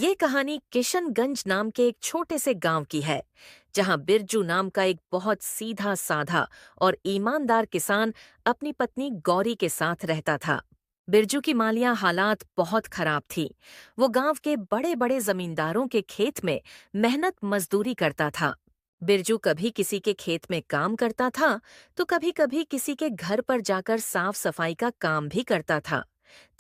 ये कहानी किशनगंज नाम के एक छोटे से गांव की है, जहां बिरजू नाम का एक बहुत सीधा साधा और ईमानदार किसान अपनी पत्नी गौरी के साथ रहता था। बिरजू की मालिया हालात बहुत खराब थी। वो गांव के बड़े बड़े जमींदारों के खेत में मेहनत मजदूरी करता था। बिरजू कभी किसी के खेत में काम करता था, तो कभी कभी किसी के घर पर जाकर साफ सफाई का काम भी करता था,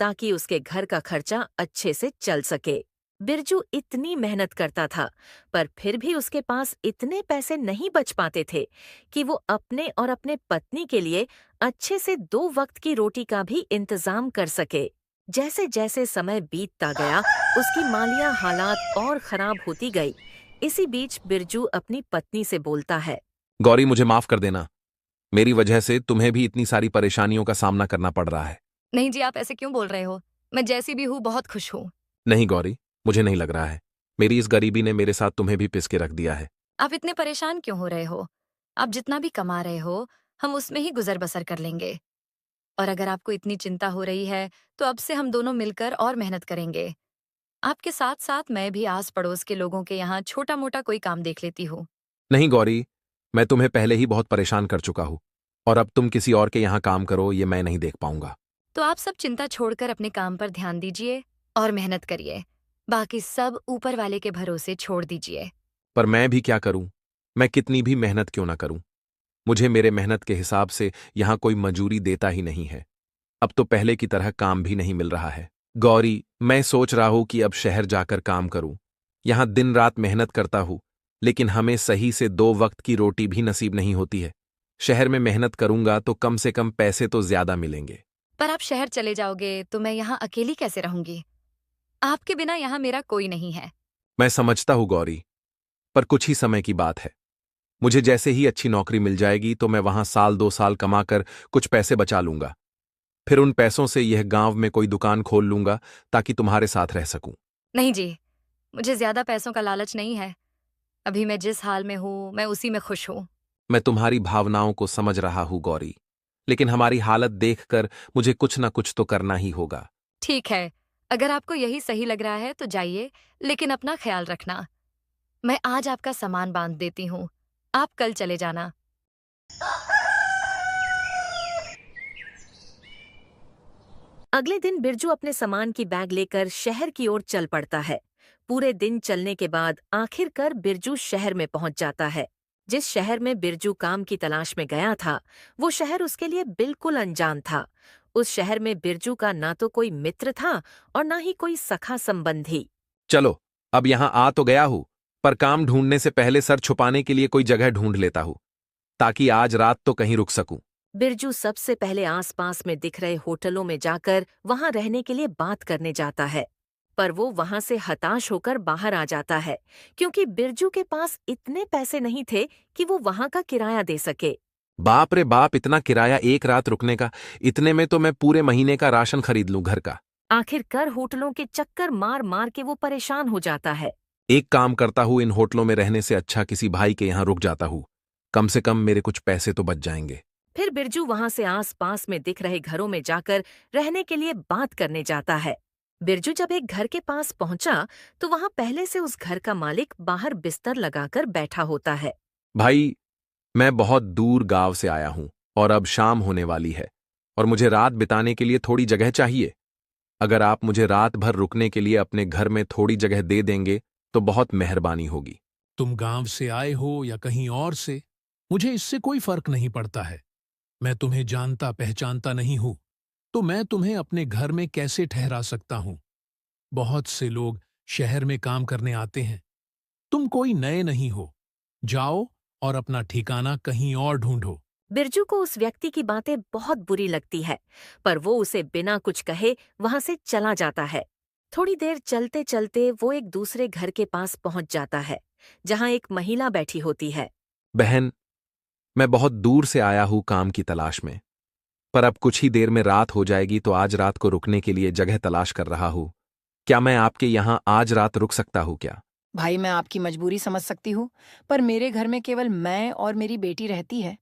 ताकि उसके घर का खर्चा अच्छे से चल सके। बिरजू इतनी मेहनत करता था, पर फिर भी उसके पास इतने पैसे नहीं बच पाते थे कि वो अपने और अपने पत्नी के लिए अच्छे से 2 वक्त की रोटी का भी इंतजाम कर सके। जैसे जैसे समय बीतता गया, उसकी मालिया हालात और खराब होती गई। इसी बीच बिरजू अपनी पत्नी से बोलता है। गौरी, मुझे माफ कर देना। मेरी वजह से तुम्हें भी इतनी सारी परेशानियों का सामना करना पड़ रहा है। नहीं जी, आप ऐसे क्यों बोल रहे हो? मैं जैसी भी हूँ बहुत खुश हूँ। नहीं गौरी, मुझे नहीं लग रहा है। मेरी इस गरीबी ने मेरे साथ तुम्हें भी पिस के रख दिया है। आप इतने परेशान क्यों हो रहे हो? आप जितना भी कमा रहे हो, हम उसमें ही गुजर बसर कर लेंगे। और अगर आपको इतनी चिंता हो रही है, तो अब से हम दोनों मिलकर और मेहनत करेंगे। आपके साथ साथ मैं भी आस पड़ोस के लोगों के यहाँ छोटा मोटा कोई काम देख लेती हूँ। नहीं गौरी, मैं तुम्हें पहले ही बहुत परेशान कर चुका हूं, और अब तुम किसी और के यहाँ काम करो, ये मैं नहीं देख पाऊंगा। तो आप सब चिंता छोड़कर अपने काम पर ध्यान दीजिए और मेहनत करिए। बाकी सब ऊपर वाले के भरोसे छोड़ दीजिए। पर मैं भी क्या करूं? मैं कितनी भी मेहनत क्यों ना करूं, मुझे मेरे मेहनत के हिसाब से यहाँ कोई मजूरी देता ही नहीं है। अब तो पहले की तरह काम भी नहीं मिल रहा है। गौरी, मैं सोच रहा हूं कि अब शहर जाकर काम करूं। यहां दिन रात मेहनत करता हूं, लेकिन हमें सही से 2 वक्त की रोटी भी नसीब नहीं होती है। शहर में मेहनत करूंगा तो कम से कम पैसे तो ज्यादा मिलेंगे। पर आप शहर चले जाओगे तो मैं यहाँ अकेली कैसे रहूंगी? आपके बिना यहाँ मेरा कोई नहीं है। मैं समझता हूं गौरी, पर कुछ ही समय की बात है। मुझे जैसे ही अच्छी नौकरी मिल जाएगी तो मैं वहां साल 2 साल कमाकर कुछ पैसे बचा लूंगा। फिर उन पैसों से यह गांव में कोई दुकान खोल लूंगा, ताकि तुम्हारे साथ रह सकूं। नहीं जी, मुझे ज्यादा पैसों का लालच नहीं है। अभी मैं जिस हाल में हूँ, मैं उसी में खुश हूँ। मैं तुम्हारी भावनाओं को समझ रहा हूं गौरी, लेकिन हमारी हालत देखकर मुझे कुछ ना कुछ तो करना ही होगा। ठीक है, अगर आपको यही सही लग रहा है तो जाइए, लेकिन अपना ख्याल रखना। मैं आज आपका सामान बांध देती हूँ, आप कल चले जाना। अगले दिन बिरजू अपने सामान की बैग लेकर शहर की ओर चल पड़ता है। पूरे दिन चलने के बाद आखिरकार बिरजू शहर में पहुंच जाता है। जिस शहर में बिरजू काम की तलाश में गया था, वो शहर उसके लिए बिल्कुल अनजान था। उस शहर में बिरजू का ना तो कोई मित्र था और ना ही कोई सखा संबंधी। चलो, अब यहां आ तो गया हूं, पर काम ढूंढने से पहले सर छुपाने के लिए कोई जगह ढूंढ लेता हूं, ताकि आज रात तो कहीं रुक सकूं। बिरजू सबसे पहले आसपास में दिख रहे होटलों में जाकर वहां रहने के लिए बात करने जाता है। पर वो वहां से हताश होकर बाहर आ जाता है, क्योंकि बिरजू के पास इतने पैसे नहीं थे कि वो वहां का किराया दे सके। बाप रे बाप, इतना किराया एक रात रुकने का! इतने में तो मैं पूरे महीने का राशन खरीद लूं घर का। आखिरकार होटलों के चक्कर मार मार के वो परेशान हो जाता है। एक काम करता हूं, इन होटलों में रहने से अच्छा किसी भाई के यहां रुक जाता हूं। कम से कम मेरे कुछ पैसे तो बच जाएंगे। फिर बिरजू वहां से आस-पास में दिख रहे घरों में जाकर रहने के लिए बात करने जाता है। बिरजू जब एक घर के पास पहुंचा, तो वहां पहले से उस घर का मालिक बाहर बिस्तर लगाकर बैठा होता है। भाई, मैं बहुत दूर गांव से आया हूं, और अब शाम होने वाली है, और मुझे रात बिताने के लिए थोड़ी जगह चाहिए। अगर आप मुझे रात भर रुकने के लिए अपने घर में थोड़ी जगह दे देंगे तो बहुत मेहरबानी होगी। तुम गांव से आए हो या कहीं और से, मुझे इससे कोई फर्क नहीं पड़ता है। मैं तुम्हें जानता पहचानता नहीं हूं, तो मैं तुम्हें अपने घर में कैसे ठहरा सकता हूं? बहुत से लोग शहर में काम करने आते हैं। तुम कोई नए नहीं हो। जाओ और अपना ठिकाना कहीं और ढूंढो। बिरजू को उस व्यक्ति की बातें बहुत बुरी लगती है, पर वो उसे बिना कुछ कहे वहां से चला जाता है। थोड़ी देर चलते चलते वो एक दूसरे घर के पास पहुंच जाता है, जहां एक महिला बैठी होती है। बहन, मैं बहुत दूर से आया हूं काम की तलाश में, पर अब कुछ ही देर में रात हो जाएगी, तो आज रात को रुकने के लिए जगह तलाश कर रहा हूं। क्या मैं आपके यहाँ आज रात रुक सकता हूं क्या? भाई, मैं आपकी मजबूरी समझ सकती हूँ, पर मेरे घर में केवल मैं और मेरी बेटी रहती है,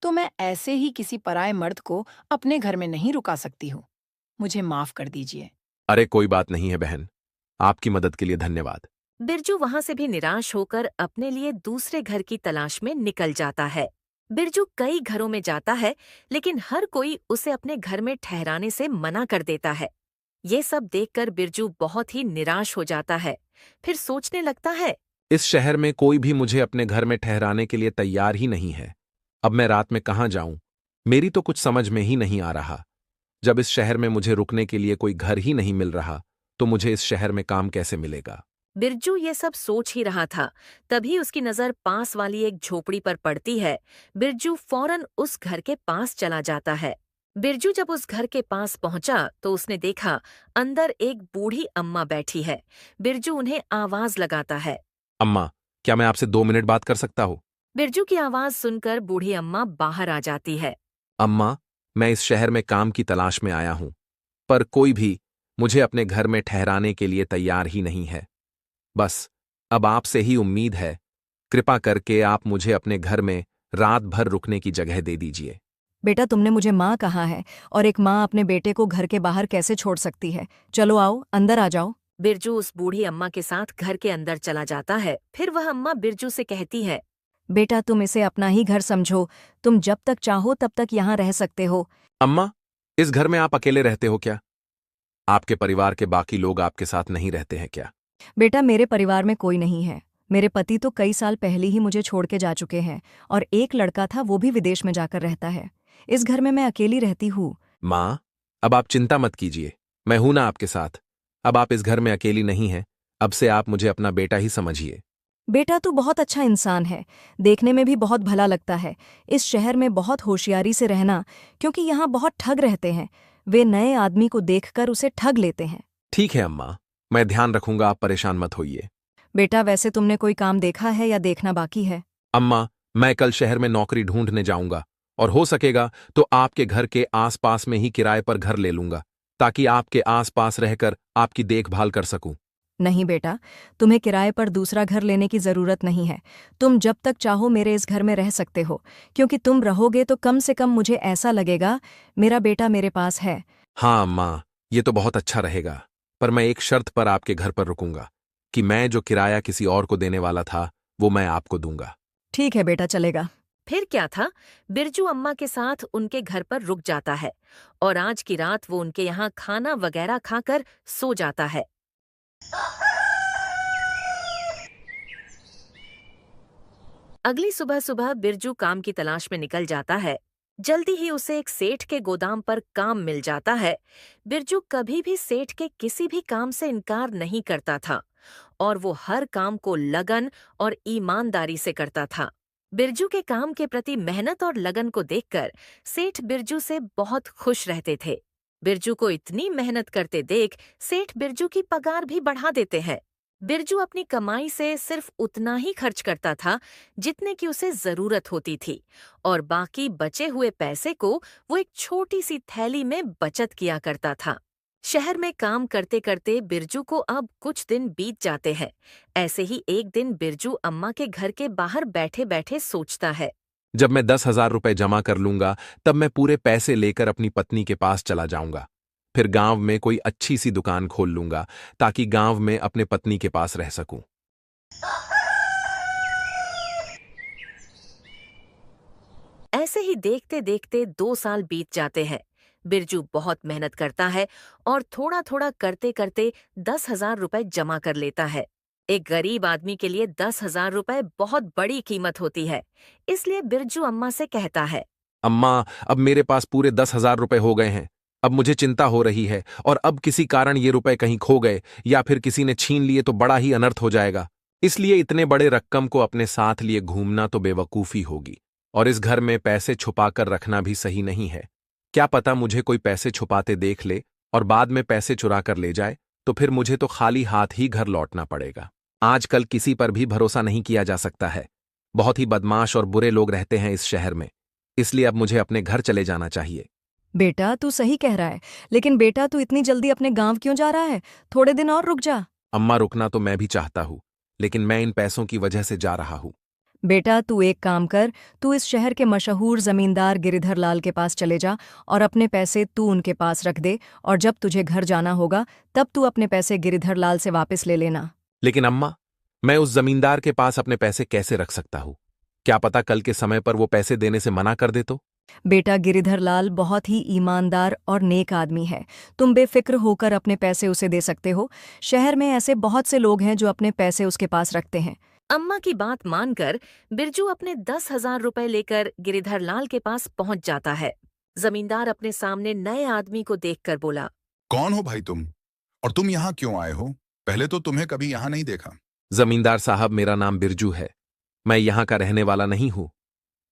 तो मैं ऐसे ही किसी पराये मर्द को अपने घर में नहीं रुका सकती हूँ। मुझे माफ कर दीजिए। अरे कोई बात नहीं है बहन, आपकी मदद के लिए धन्यवाद। बिरजू वहां से भी निराश होकर अपने लिए दूसरे घर की तलाश में निकल जाता है। बिरजू कई घरों में जाता है, लेकिन हर कोई उसे अपने घर में ठहराने से मना कर देता है। ये सब देखकर बिरजू बहुत ही निराश हो जाता है। फिर सोचने लगता है, इस शहर में कोई भी मुझे अपने घर में ठहराने के लिए तैयार ही नहीं है। अब मैं रात में कहाँ जाऊं? मेरी तो कुछ समझ में ही नहीं आ रहा। जब इस शहर में मुझे रुकने के लिए कोई घर ही नहीं मिल रहा, तो मुझे इस शहर में काम कैसे मिलेगा? बिरजू ये सब सोच ही रहा था, तभी उसकी नजर पास वाली एक झोपड़ी पर पड़ती है। बिरजू फौरन उस घर के पास चला जाता है। बिरजू जब उस घर के पास पहुंचा तो उसने देखा अंदर एक बूढ़ी अम्मा बैठी है। बिरजू उन्हें आवाज लगाता है। अम्मा, क्या मैं आपसे 2 मिनट बात कर सकता हूँ? बिरजू की आवाज सुनकर बूढ़ी अम्मा बाहर आ जाती है। अम्मा, मैं इस शहर में काम की तलाश में आया हूं, पर कोई भी मुझे अपने घर में ठहराने के लिए तैयार ही नहीं है। बस अब आपसे ही उम्मीद है। कृपा करके आप मुझे अपने घर में रात भर रुकने की जगह दे दीजिए। बेटा, तुमने मुझे माँ कहा है, और एक माँ अपने बेटे को घर के बाहर कैसे छोड़ सकती है? चलो आओ, अंदर आ जाओ। बिरजू उस बूढ़ी अम्मा के साथ घर के अंदर चला जाता है। फिर वह अम्मा बिरजू से कहती है, बेटा, तुम इसे अपना ही घर समझो। तुम जब तक चाहो तब तक यहाँ रह सकते हो। अम्मा, इस घर में आप अकेले रहते हो क्या? आपके परिवार के बाकी लोग आपके साथ नहीं रहते हैं क्या? बेटा, मेरे परिवार में कोई नहीं है। मेरे पति तो कई साल पहले ही मुझे छोड़ के जा चुके हैं, और एक लड़का था, वो भी विदेश में जाकर रहता है। इस घर में मैं अकेली रहती हूँ। माँ, अब आप चिंता मत कीजिए, मैं हूं ना आपके साथ। अब आप इस घर में अकेली नहीं हैं। अब से आप मुझे अपना बेटा ही समझिए। बेटा, तू बहुत अच्छा इंसान है, देखने में भी बहुत भला लगता है। इस शहर में बहुत होशियारी से रहना, क्योंकि यहाँ बहुत ठग रहते हैं। वे नए आदमी को देखकर उसे ठग लेते हैं। ठीक है अम्मा, मैं ध्यान रखूंगा, आप परेशान मत होइए। बेटा, वैसे तुमने कोई काम देखा है या देखना बाकी है? अम्मा, मैं कल शहर में नौकरी ढूंढने जाऊंगा, और हो सकेगा तो आपके घर के आसपास में ही किराए पर घर ले लूंगा, ताकि आपके आसपास रहकर आपकी देखभाल कर सकूं। नहीं बेटा, तुम्हें किराए पर दूसरा घर लेने की जरूरत नहीं है। तुम जब तक चाहो मेरे इस घर में रह सकते हो, क्योंकि तुम रहोगे तो कम से कम मुझे ऐसा लगेगा मेरा बेटा मेरे पास है। हाँ अम्मा, ये तो बहुत अच्छा रहेगा, पर मैं एक शर्त पर आपके घर पर रुकूंगा कि मैं जो किराया किसी और को देने वाला था, वो मैं आपको दूंगा। ठीक है बेटा, चलेगा। फिर क्या था, बिरजू अम्मा के साथ उनके घर पर रुक जाता है और आज की रात वो उनके यहाँ खाना वगैरह खाकर सो जाता है। अगली सुबह सुबह बिरजू काम की तलाश में निकल जाता है। जल्दी ही उसे एक सेठ के गोदाम पर काम मिल जाता है। बिरजू कभी भी सेठ के किसी भी काम से इनकार नहीं करता था और वो हर काम को लगन और ईमानदारी से करता था। बिरजू के काम के प्रति मेहनत और लगन को देखकर सेठ बिरजू से बहुत खुश रहते थे। बिरजू को इतनी मेहनत करते देख सेठ बिरजू की पगार भी बढ़ा देते हैं। बिरजू अपनी कमाई से सिर्फ उतना ही खर्च करता था जितने की उसे जरूरत होती थी, और बाकी बचे हुए पैसे को वो एक छोटी सी थैली में बचत किया करता था। शहर में काम करते करते बिरजू को अब कुछ दिन बीत जाते हैं। ऐसे ही एक दिन बिरजू अम्मा के घर के बाहर बैठे बैठे सोचता है, जब मैं 10,000 रुपए जमा कर लूंगा, तब मैं पूरे पैसे लेकर अपनी पत्नी के पास चला जाऊंगा। फिर गांव में कोई अच्छी सी दुकान खोल लूंगा, ताकि गांव में अपने पत्नी के पास रह सकूं। ऐसे ही देखते देखते 2 साल बीत जाते हैं। बिरजू बहुत मेहनत करता है और थोड़ा थोड़ा करते करते 10,000 रुपए जमा कर लेता है। एक गरीब आदमी के लिए 10,000 रुपए बहुत बड़ी कीमत होती है, इसलिए बिरजू अम्मा से कहता है, अम्मा, अब मेरे पास पूरे 10,000 रुपए हो गए हैं। अब मुझे चिंता हो रही है, और अब किसी कारण ये रुपए कहीं खो गए या फिर किसी ने छीन लिए तो बड़ा ही अनर्थ हो जाएगा। इसलिए इतने बड़े रकम को अपने साथ लिए घूमना तो बेवकूफी होगी, और इस घर में पैसे छुपाकर रखना भी सही नहीं है। क्या पता मुझे कोई पैसे छुपाते देख ले और बाद में पैसे चुरा कर ले जाए, तो फिर मुझे तो खाली हाथ ही घर लौटना पड़ेगा। आजकल किसी पर भी भरोसा नहीं किया जा सकता है। बहुत ही बदमाश और बुरे लोग रहते हैं इस शहर में, इसलिए अब मुझे अपने घर चले जाना चाहिए। बेटा, तू सही कह रहा है, लेकिन बेटा, तू इतनी जल्दी अपने गांव क्यों जा रहा है? थोड़े दिन और रुक जा। अम्मा, रुकना तो मैं भी चाहता हूँ, लेकिन मैं इन पैसों की वजह से जा रहा हूँ। बेटा तू एक काम कर, तू इस शहर के मशहूर जमींदार गिरिधर लाल के पास चले जा और अपने पैसे तू उनके पास रख दे, और जब तुझे घर जाना होगा तब तू अपने पैसे गिरिधर लाल से वापस ले लेना। लेकिन अम्मा, मैं उस जमींदार के पास अपने पैसे कैसे रख सकता हूँ? क्या पता कल के समय पर वो पैसे देने से मना कर दे तो? बेटा गिरिधर लाल बहुत ही ईमानदार और नेक आदमी है, तुम बेफिक्र होकर अपने पैसे उसे दे सकते हो। शहर में ऐसे बहुत से लोग हैं जो अपने पैसे उसके पास रखते हैं। अम्मा की बात मानकर बिरजू अपने 10,000 रुपए लेकर गिरिधर लाल के पास पहुंच जाता है। जमींदार अपने सामने नए आदमी को देखकर बोला, कौन हो भाई तुम? और तुम यहाँ क्यों आए हो? पहले तो तुम्हें कभी यहाँ नहीं देखा। जमींदार साहब, मेरा नाम बिरजू है। मैं यहाँ का रहने वाला नहीं हूँ।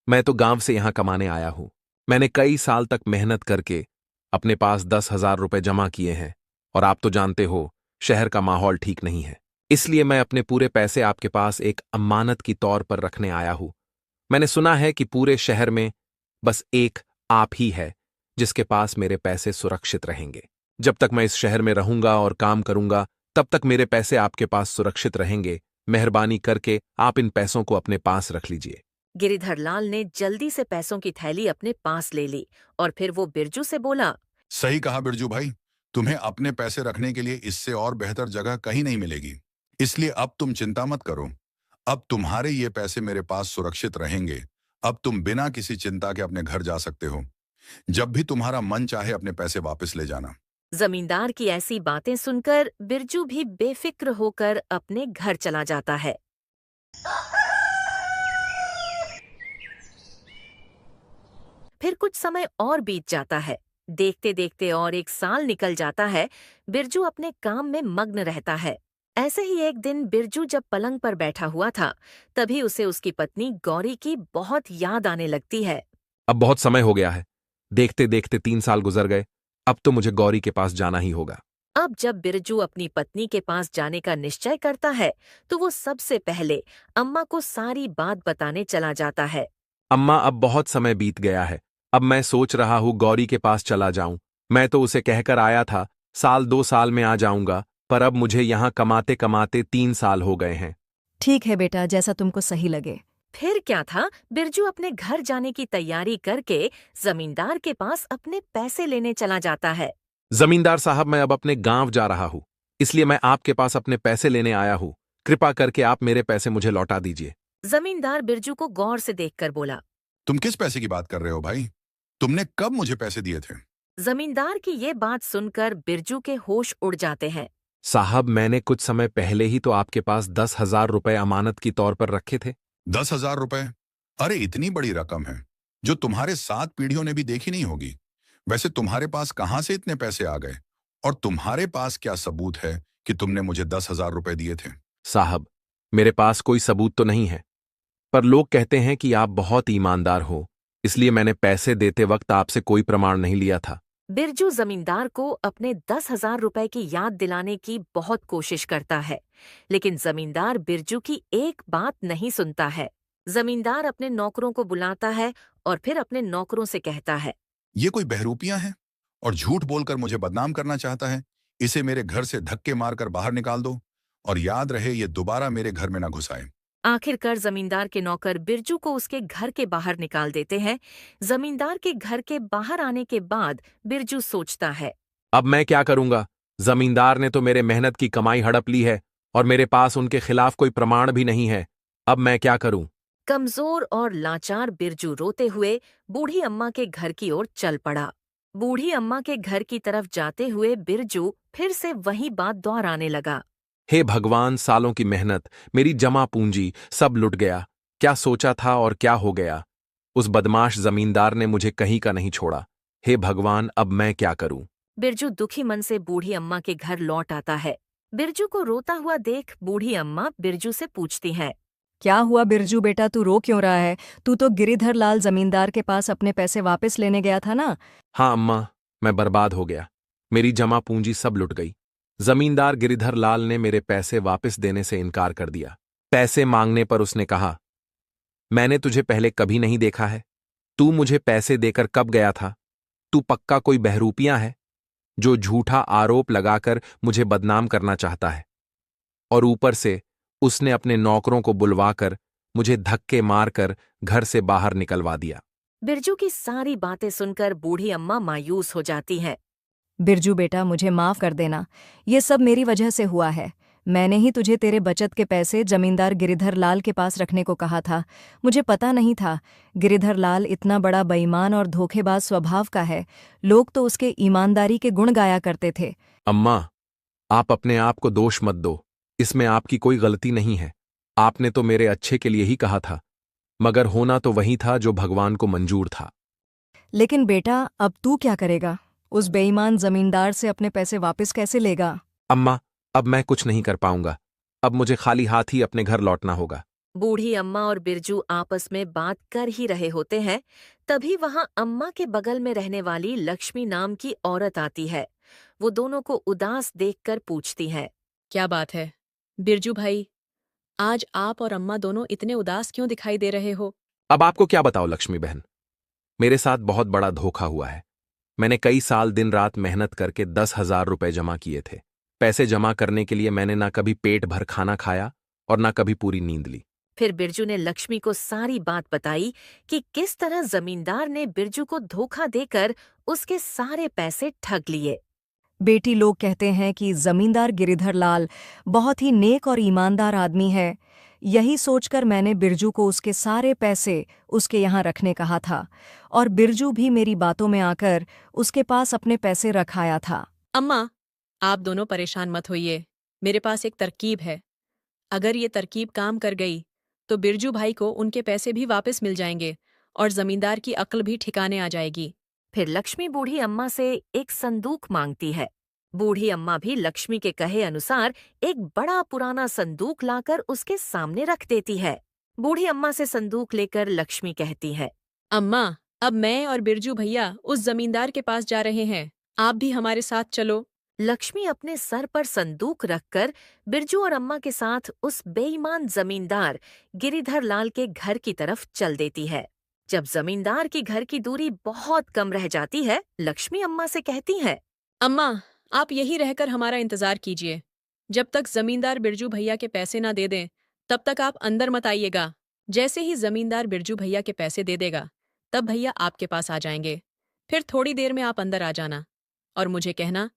मैं तो गांव से यहाँ कमाने आया हूँ। मैंने कई साल तक मेहनत करके अपने पास 10,000 रुपए जमा किए हैं, और आप तो जानते हो शहर का माहौल ठीक नहीं है, इसलिए मैं अपने पूरे पैसे आपके पास एक अमानत की तौर पर रखने आया हूँ। मैंने सुना है कि पूरे शहर में बस एक आप ही है जिसके पास मेरे पैसे सुरक्षित रहेंगे। जब तक मैं इस शहर में रहूंगा और काम करूंगा तब तक मेरे पैसे आपके पास सुरक्षित रहेंगे। मेहरबानी करके आप इन पैसों को अपने पास रख लीजिए। गिरिधर लाल ने जल्दी से पैसों की थैली अपने पास ले ली और फिर वो बिरजू से बोला, सही कहा बिरजू भाई, तुम्हें अपने पैसे रखने के लिए इससे और बेहतर जगह कहीं नहीं मिलेगी, इसलिए अब तुम चिंता मत करो। अब तुम्हारे ये पैसे मेरे पास सुरक्षित रहेंगे। अब तुम बिना किसी चिंता के अपने घर जा सकते हो। जब भी तुम्हारा मन चाहे अपने पैसे वापस ले जाना। जमींदार की ऐसी बातें सुनकर बिरजू भी बेफिक्र होकर अपने घर चला जाता है। फिर कुछ समय और बीत जाता है। देखते देखते और 1 साल निकल जाता है। बिरजू अपने काम में मग्न रहता है। ऐसे ही एक दिन बिरजू जब पलंग पर बैठा हुआ था, तभी उसे उसकी पत्नी गौरी की बहुत याद आने लगती है। अब बहुत समय हो गया है। देखते देखते 3 साल गुजर गए। अब तो मुझे गौरी के पास जाना ही होगा। अब जब बिरजू अपनी पत्नी के पास जाने का निश्चय करता है, तो वो सबसे पहले अम्मा को सारी बात बताने चला जाता है। अम्मा, अब बहुत समय बीत गया है। अब मैं सोच रहा हूँ गौरी के पास चला जाऊं। मैं तो उसे कहकर आया था 1-2 साल में आ जाऊंगा, पर अब मुझे यहाँ कमाते कमाते 3 साल हो गए हैं। ठीक है बेटा, जैसा तुमको सही लगे। फिर क्या था, बिरजू अपने घर जाने की तैयारी करके जमींदार के पास अपने पैसे लेने चला जाता है। जमींदार साहब, मैं अब अपने गांव जा रहा हूँ, इसलिए मैं आपके पास अपने पैसे लेने आया हूँ। कृपा करके आप मेरे पैसे मुझे लौटा दीजिए। जमींदार बिरजू को गौर से देखकर बोला, तुम किस पैसे की बात कर रहे हो भाई? तुमने कब मुझे पैसे दिए थे? जमींदार की ये बात सुनकर बिरजू के होश उड़ जाते हैं। साहब, मैंने कुछ समय पहले ही तो आपके पास 10,000 रुपए अमानत की तौर पर रखे थे। 10,000 रुपए? अरे इतनी बड़ी रकम है जो तुम्हारे 7 पीढ़ियों ने भी देखी नहीं होगी। वैसे तुम्हारे पास कहाँ से इतने पैसे आ गए? और तुम्हारे पास क्या सबूत है कि तुमने मुझे 10,000 रुपए दिए थे? साहब, मेरे पास कोई सबूत तो नहीं है, पर लोग कहते हैं कि आप बहुत ईमानदार हो, इसलिए मैंने पैसे देते वक्त आपसे कोई प्रमाण नहीं लिया था। बिरजू जमींदार को अपने 10,000 रुपए की याद दिलाने की बहुत कोशिश करता है, लेकिन जमींदार बिरजू की एक बात नहीं सुनता है। जमींदार अपने नौकरों को बुलाता है और फिर अपने नौकरों से कहता है, ये कोई बहरूपियां है और झूठ बोलकर मुझे बदनाम करना चाहता है। इसे मेरे घर से धक्के मारकर बाहर निकाल दो, और याद रहे ये दोबारा मेरे घर में ना घुसाए। आखिरकार जमींदार के नौकर बिरजू को उसके घर के बाहर निकाल देते हैं। जमींदार के घर के बाहर आने के बाद बिरजू सोचता है, अब मैं क्या करूंगा? जमींदार ने तो मेरे मेहनत की कमाई हड़प ली है और मेरे पास उनके खिलाफ कोई प्रमाण भी नहीं है। अब मैं क्या करूं? कमजोर और लाचार बिरजू रोते हुए बूढ़ी अम्मा के घर की ओर चल पड़ा। बूढ़ी अम्मा के घर की तरफ जाते हुए बिरजू फिर से वही बात दोहराने लगा। हे भगवान, सालों की मेहनत, मेरी जमा पूंजी सब लुट गया। क्या सोचा था और क्या हो गया? उस बदमाश जमींदार ने मुझे कहीं का नहीं छोड़ा। हे भगवान, अब मैं क्या करूं? बिरजू दुखी मन से बूढ़ी अम्मा के घर लौट आता है। बिरजू को रोता हुआ देख बूढ़ी अम्मा बिरजू से पूछती है, क्या हुआ बिरजू बेटा, तू रो क्यों रहा है? तू तो गिरिधर लाल जमींदार के पास अपने पैसे वापस लेने गया था ना? हाँ अम्मा, मैं बर्बाद हो गया। मेरी जमा पूंजी सब लुट गई। जमींदार गिरिधर लाल ने मेरे पैसे वापस देने से इनकार कर दिया। पैसे मांगने पर उसने कहा, मैंने तुझे पहले कभी नहीं देखा है। तू मुझे पैसे देकर कब गया था? तू पक्का कोई बहरूपियां है जो झूठा आरोप लगाकर मुझे बदनाम करना चाहता है। और ऊपर से उसने अपने नौकरों को बुलवाकर मुझे धक्के मारकर घर से बाहर निकलवा दिया। बिरजू की सारी बातें सुनकर बूढ़ी अम्मा मायूस हो जाती हैं। बिरजू बेटा, मुझे माफ कर देना। ये सब मेरी वजह से हुआ है। मैंने ही तुझे तेरे बचत के पैसे जमींदार गिरिधर लाल के पास रखने को कहा था। मुझे पता नहीं था गिरिधर लाल इतना बड़ा बेईमान और धोखेबाज स्वभाव का है। लोग तो उसके ईमानदारी के गुण गाया करते थे। अम्मा, आप अपने आप को दोष मत दो। इसमें आपकी कोई गलती नहीं है। आपने तो मेरे अच्छे के लिए ही कहा था, मगर होना तो वही था जो भगवान को मंजूर था। लेकिन बेटा, अब तू क्या करेगा? उस बेईमान जमींदार से अपने पैसे वापस कैसे लेगा? अम्मा, अब मैं कुछ नहीं कर पाऊंगा। अब मुझे खाली हाथ ही अपने घर लौटना होगा। बूढ़ी अम्मा और बिरजू आपस में बात कर ही रहे होते हैं, तभी वहां अम्मा के बगल में रहने वाली लक्ष्मी नाम की औरत आती है। वो दोनों को उदास देखकर पूछती है। क्या बात है बिरजू भाई, आज आप और अम्मा दोनों इतने उदास क्यों दिखाई दे रहे हो? अब आपको क्या बताओ लक्ष्मी बहन, मेरे साथ बहुत बड़ा धोखा हुआ है। मैंने कई साल दिन रात मेहनत करके 10,000 रुपए जमा किए थे। पैसे जमा करने के लिए मैंने ना कभी पेट भर खाना खाया और ना कभी पूरी नींद ली। फिर बिरजू ने लक्ष्मी को सारी बात बताई कि किस तरह जमींदार ने बिरजू को धोखा देकर उसके सारे पैसे ठग लिए। बेटी, लोग कहते हैं कि जमींदार गिरिधर लाल बहुत ही नेक और ईमानदार आदमी है। यही सोचकर मैंने बिरजू को उसके सारे पैसे उसके यहाँ रखने कहा था, और बिरजू भी मेरी बातों में आकर उसके पास अपने पैसे रखाया था। अम्मा, आप दोनों परेशान मत होइए। मेरे पास एक तरकीब है। अगर ये तरकीब काम कर गई तो बिरजू भाई को उनके पैसे भी वापस मिल जाएंगे और जमींदार की अक्ल भी ठिकाने आ जाएगी। फिर लक्ष्मी बूढ़ी अम्मा से एक संदूक मांगती है। बूढ़ी अम्मा भी लक्ष्मी के कहे अनुसार एक बड़ा पुराना संदूक लाकर उसके सामने रख देती है। बूढ़ी अम्मा से संदूक लेकर लक्ष्मी कहती है। अम्मा, अब मैं और बिरजू भैया उस जमींदार के पास जा रहे हैं। आप भी हमारे साथ चलो। लक्ष्मी अपने सर पर संदूक रखकर बिरजू और अम्मा के साथ उस बेईमान जमींदार गिरिधर लाल के घर की तरफ चल देती है। जब जमींदार की घर की दूरी बहुत कम रह जाती है, लक्ष्मी अम्मा से कहती है। अम्मा, आप यहीं रहकर हमारा इंतजार कीजिए। जब तक जमींदार बिरजू भैया के पैसे ना दे दें, तब तक आप अंदर मत आइएगा। जैसे ही जमींदार बिरजू भैया के पैसे दे देगा, तब भैया आपके पास आ जाएंगे। फिर थोड़ी देर में आप अंदर आ जाना और मुझे कहना,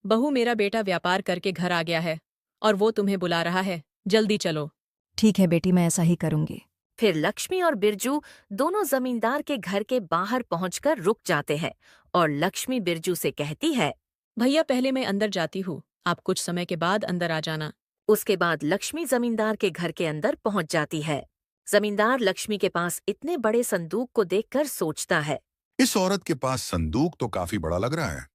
बहू, मेरा बेटा व्यापार करके घर आ गया है और वो तुम्हें बुला रहा है, जल्दी चलो। ठीक है बेटी, मैं ऐसा ही करूंगी। फिर लक्ष्मी और बिरजू दोनों जमींदार के घर के बाहर पहुंचकर रुक जाते हैं और लक्ष्मी बिरजू से कहती है। भैया, पहले मैं अंदर जाती हूँ, आप कुछ समय के बाद अंदर आ जाना। उसके बाद लक्ष्मी जमींदार के घर के अंदर पहुंच जाती है। जमींदार लक्ष्मी के पास इतने बड़े संदूक को देखकर सोचता है। इस औरत के पास संदूक तो काफी बड़ा लग रहा है।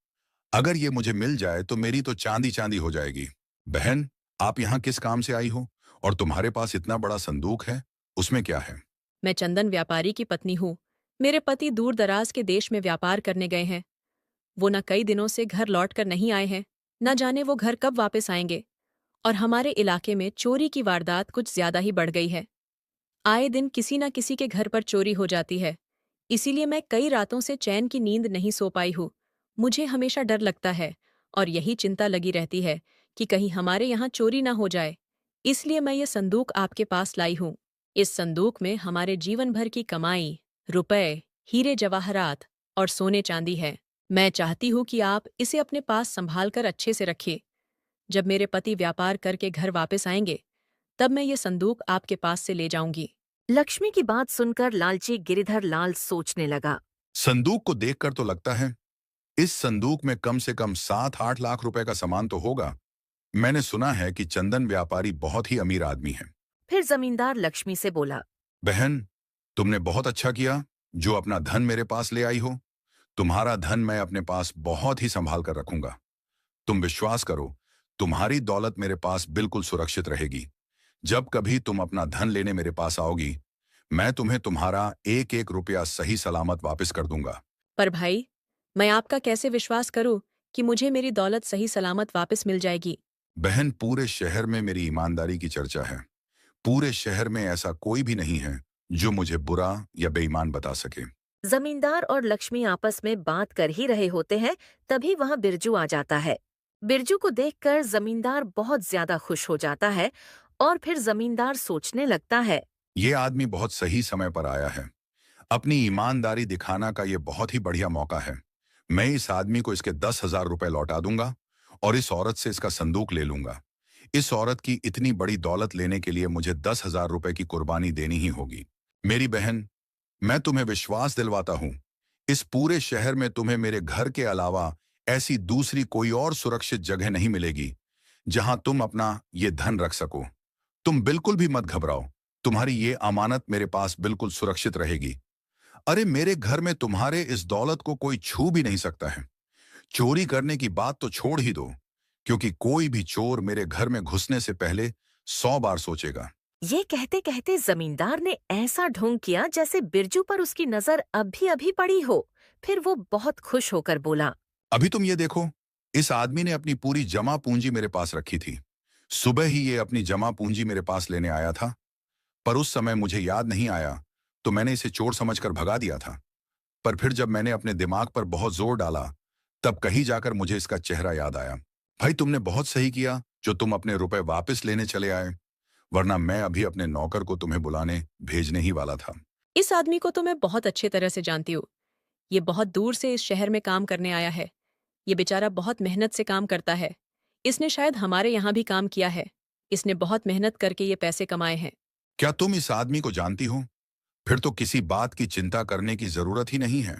अगर ये मुझे मिल जाए तो मेरी तो चांदी चांदी हो जाएगी। बहन, आप यहाँ किस काम से आई हो और तुम्हारे पास इतना बड़ा संदूक है, उसमें क्या है? मैं चंदन व्यापारी की पत्नी हूँ। मेरे पति दूर दराज के देश में व्यापार करने गए हैं। वो न कई दिनों से घर लौट कर नहीं आए हैं, न जाने वो घर कब वापस आएंगे। और हमारे इलाके में चोरी की वारदात कुछ ज्यादा ही बढ़ गई है। आए दिन किसी न किसी के घर पर चोरी हो जाती है। इसीलिए मैं कई रातों से चैन की नींद नहीं सो पाई हूँ। मुझे हमेशा डर लगता है और यही चिंता लगी रहती है कि कहीं हमारे यहाँ चोरी ना हो जाए। इसलिए मैं ये संदूक आपके पास लाई हूँ। इस संदूक में हमारे जीवन भर की कमाई, रुपए, हीरे जवाहरात और सोने चांदी है। मैं चाहती हूँ कि आप इसे अपने पास संभाल कर अच्छे से रखिए। जब मेरे पति व्यापार करके घर वापस आएंगे, तब मैं ये संदूक आपके पास से ले जाऊंगी। लक्ष्मी की बात सुनकर लालची गिरिधर लाल सोचने लगा। संदूक को देखकर तो लगता है इस संदूक में कम से कम 7-8 लाख रुपए का सामान तो होगा। मैंने सुना है कि चंदन व्यापारी बहुत ही अमीर आदमी है। फिर जमींदार लक्ष्मी से बोला। बहन, तुमने बहुत अच्छा किया जो अपना धन मेरे पास ले आई हो। तुम्हारा धन मैं अपने पास बहुत ही संभाल कर रखूंगा। तुम विश्वास करो, तुम्हारी दौलत मेरे पास बिल्कुल सुरक्षित रहेगी। जब कभी तुम अपना धन लेने मेरे पास आओगी, मैं तुम्हें तुम्हारा एक एक रुपया सही सलामत वापस कर दूंगा। पर भाई, मैं आपका कैसे विश्वास करूं कि मुझे मेरी दौलत सही सलामत वापस मिल जाएगी? बहन, पूरे शहर में मेरी ईमानदारी की चर्चा है। पूरे शहर में ऐसा कोई भी नहीं है जो मुझे बुरा या बेईमान बता सके। जमींदार और लक्ष्मी आपस में बात कर ही रहे होते हैं, तभी वहां बिरजू आ जाता है। बिरजू को देखकर जमींदार बहुत ज्यादा खुश हो जाता है और फिर जमींदार सोचने लगता है। ये आदमी बहुत सही समय पर आया है। अपनी ईमानदारी दिखाना का ये बहुत ही बढ़िया मौका है। मैं इस आदमी को इसके 10,000 रुपए लौटा दूंगा और इस औरत से इसका संदूक ले लूंगा। इस औरत की इतनी बड़ी दौलत लेने के लिए मुझे 10,000 रुपए की कुर्बानी देनी ही होगी। मेरी बहन, मैं तुम्हें विश्वास दिलवाता हूं, इस पूरे शहर में तुम्हें मेरे घर के अलावा ऐसी दूसरी कोई और सुरक्षित जगह नहीं मिलेगी जहां तुम अपना ये धन रख सको। तुम बिल्कुल भी मत घबराओ, तुम्हारी ये अमानत मेरे पास बिल्कुल सुरक्षित रहेगी। अरे मेरे घर में तुम्हारे इस दौलत को कोई छू भी नहीं सकता है। चोरी करने की बात तो छोड़ ही दो, क्योंकि कोई भी चोर मेरे घर में घुसने से पहले 100 बार सोचेगा। ये कहते कहते जमींदार ने ऐसा ढोंग किया जैसे बिरजू पर उसकी नजर अभी अभी पड़ी हो। फिर वो बहुत खुश होकर बोला, अभी तुम ये देखो, इस आदमी ने अपनी पूरी जमा पूंजी मेरे पास रखी थी। सुबह ही ये अपनी जमा पूंजी मेरे पास लेने आया था, पर उस समय मुझे याद नहीं आया, तो मैंने इसे चोर समझकर भगा दिया था। पर फिर जब मैंने अपने दिमाग पर बहुत जोर डाला, तब कहीं जाकर मुझे इसका चेहरा याद आया। भाई, तुमने बहुत सही किया जो तुम अपने रुपए वापस लेने चले आए, वरना मैं अभी अपने नौकर को तुम्हें बुलाने भेजने ही वाला था। इस आदमी को तो मैं बहुत अच्छे तरह से जानती हूँ। ये बहुत दूर से इस शहर में काम करने आया है। ये बेचारा बहुत मेहनत से काम करता है। इसने शायद हमारे यहाँ भी काम किया है। इसने बहुत मेहनत करके ये पैसे कमाए हैं। क्या तुम इस आदमी को जानती हो? फिर तो किसी बात की चिंता करने की जरूरत ही नहीं है।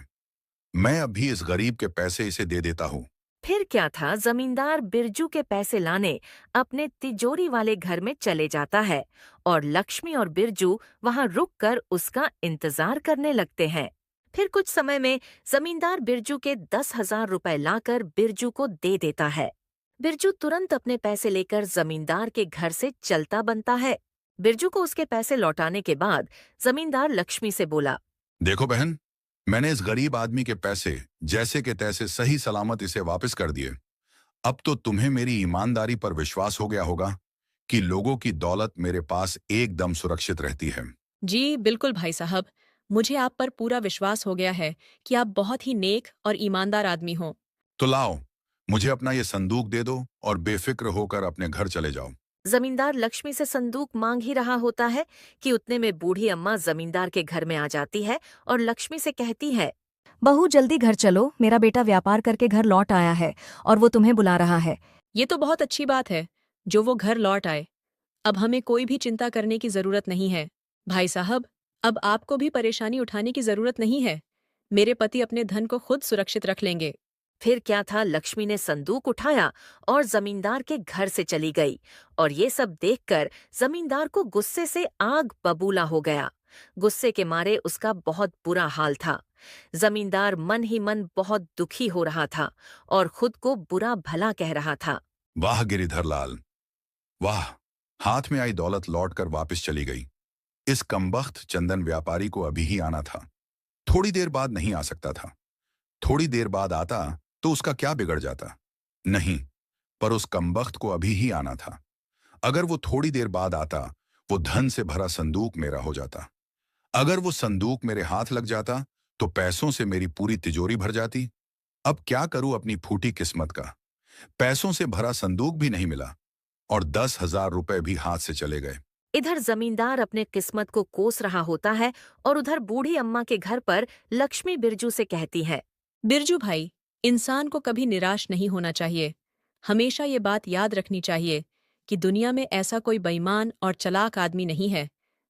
मैं अभी इस गरीब के पैसे इसे दे देता हूँ। फिर क्या था, जमींदार बिरजू के पैसे लाने अपने तिजोरी वाले घर में चले जाता है और लक्ष्मी और बिरजू वहां रुककर उसका इंतजार करने लगते हैं। फिर कुछ समय में जमींदार बिरजू के 10,000 रुपए लाकर बिरजू को दे देता है। बिरजू तुरंत अपने पैसे लेकर जमींदार के घर से चलता बनता है। बिरजू को उसके पैसे लौटाने के बाद जमींदार लक्ष्मी से बोला, देखो बहन, मैंने इस गरीब आदमी के पैसे जैसे के तैसे सही सलामत इसे वापस कर दिए। अब तो तुम्हें मेरी ईमानदारी पर विश्वास हो गया होगा कि लोगों की दौलत मेरे पास एकदम सुरक्षित रहती है। जी बिल्कुल भाई साहब, मुझे आप पर पूरा विश्वास हो गया है कि आप बहुत ही नेक और ईमानदार आदमी हो। तो लाओ, मुझे अपना ये संदूक दे दो और बेफिक्र होकर अपने घर चले जाओ। जमींदार लक्ष्मी से संदूक मांग ही रहा होता है कि उतने में बूढ़ी अम्मा जमींदार के घर में आ जाती है और लक्ष्मी से कहती है, बहू जल्दी घर चलो, मेरा बेटा व्यापार करके घर लौट आया है और वो तुम्हें बुला रहा है। ये तो बहुत अच्छी बात है जो वो घर लौट आए। अब हमें कोई भी चिंता करने की जरूरत नहीं है। भाई साहब, अब आपको भी परेशानी उठाने की जरूरत नहीं है। मेरे पति अपने धन को खुद सुरक्षित रख लेंगे। फिर क्या था, लक्ष्मी ने संदूक उठाया और जमींदार के घर से चली गई और ये सब देखकर जमींदार को गुस्से से आग बबूला हो गया। गुस्से के मारे उसका बहुत बुरा हाल था। जमींदार मन ही मन बहुत दुखी हो रहा था और खुद को बुरा भला कह रहा था। वाह गिरिधर लाल, वाह! हाथ में आई दौलत लौटकर वापस चली गई। इस कमबख्त चंदन व्यापारी को अभी ही आना था। थोड़ी देर बाद नहीं आ सकता था। थोड़ी देर बाद आता तो उसका क्या बिगड़ जाता? नहीं, पर उस कमबख्त को अभी ही आना था। अगर वो थोड़ी देर बाद आता, वो धन से भरा संदूक मेरा हो जाता। अगर वो संदूक मेरे हाथ लग जाता, तो पैसों से मेरी पूरी तिजोरी भर जाती। अब क्या करूं अपनी फूटी किस्मत का? पैसों से भरा संदूक भी नहीं मिला और 10,000 रुपए भी हाथ से चले गए। इधर जमींदार अपने किस्मत को कोस रहा होता है और उधर बूढ़ी अम्मा के घर पर लक्ष्मी बिरजू से कहती है, बिरजू भाई, इंसान को कभी निराश नहीं होना चाहिए। हमेशा ये बात याद रखनी चाहिए कि दुनिया में ऐसा कोई बेईमान और चालाक आदमी नहीं है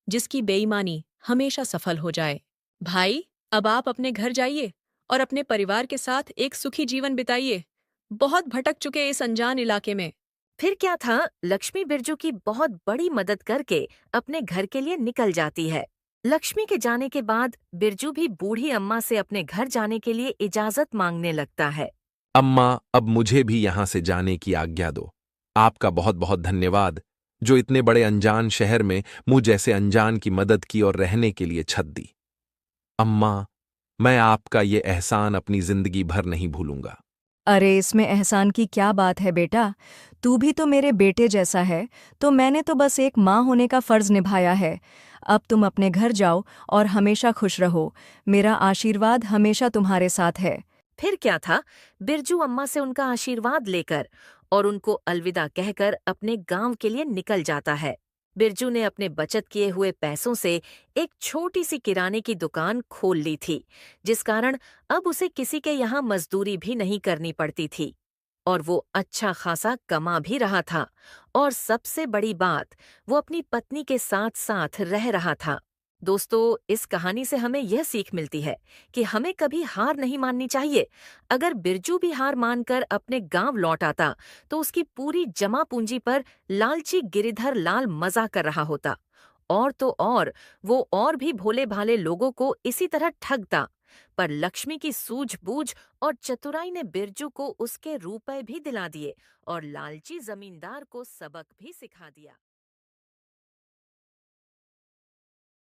जिसकी बेईमानी हमेशा सफल हो जाए। भाई, अब आप अपने घर जाइए और अपने परिवार के साथ एक सुखी जीवन बिताइए। बहुत भटक चुके इस अनजान इलाके में। फिर क्या था, लक्ष्मी बिरजू की बहुत बड़ी मदद करके अपने घर के लिए निकल जाती है। लक्ष्मी के जाने के बाद बिरजू भी बूढ़ी अम्मा से अपने घर जाने के लिए इजाजत मांगने लगता है। अम्मा, अब मुझे भी यहाँ से जाने की आज्ञा दो। आपका बहुत बहुत धन्यवाद जो इतने बड़े अनजान शहर में मुझ जैसे अनजान की मदद की और रहने के लिए छत दी। अम्मा, मैं आपका ये एहसान अपनी जिंदगी भर नहीं भूलूंगा। अरे इसमें एहसान की क्या बात है बेटा, तू भी तो मेरे बेटे जैसा है, तो मैंने तो बस एक माँ होने का फर्ज निभाया है। अब तुम अपने घर जाओ और हमेशा खुश रहो। मेरा आशीर्वाद हमेशा तुम्हारे साथ है। फिर क्या था, बिरजू अम्मा से उनका आशीर्वाद लेकर और उनको अलविदा कहकर अपने गांव के लिए निकल जाता है। बिरजू ने अपने बचत किए हुए पैसों से एक छोटी सी किराने की दुकान खोल ली थी, जिस कारण अब उसे किसी के यहाँ मजदूरी भी नहीं करनी पड़ती थी और वो अच्छा खासा कमा भी रहा था। और सबसे बड़ी बात, वो अपनी पत्नी के साथ साथ रह रहा था। दोस्तों, इस कहानी से हमें यह सीख मिलती है कि हमें कभी हार नहीं माननी चाहिए। अगर बिरजू भी हार मानकर अपने गांव लौट आता तो उसकी पूरी जमा पूंजी पर लालची गिरिधर लाल मजा कर रहा होता। और तो और, वो और भी भोले भाले लोगों को इसी तरह ठगता। पर लक्ष्मी की सूझबूझ और चतुराई ने बिरजू को उसके रुपए भी दिला दिए और लालची जमींदार को सबक भी सिखा दिया।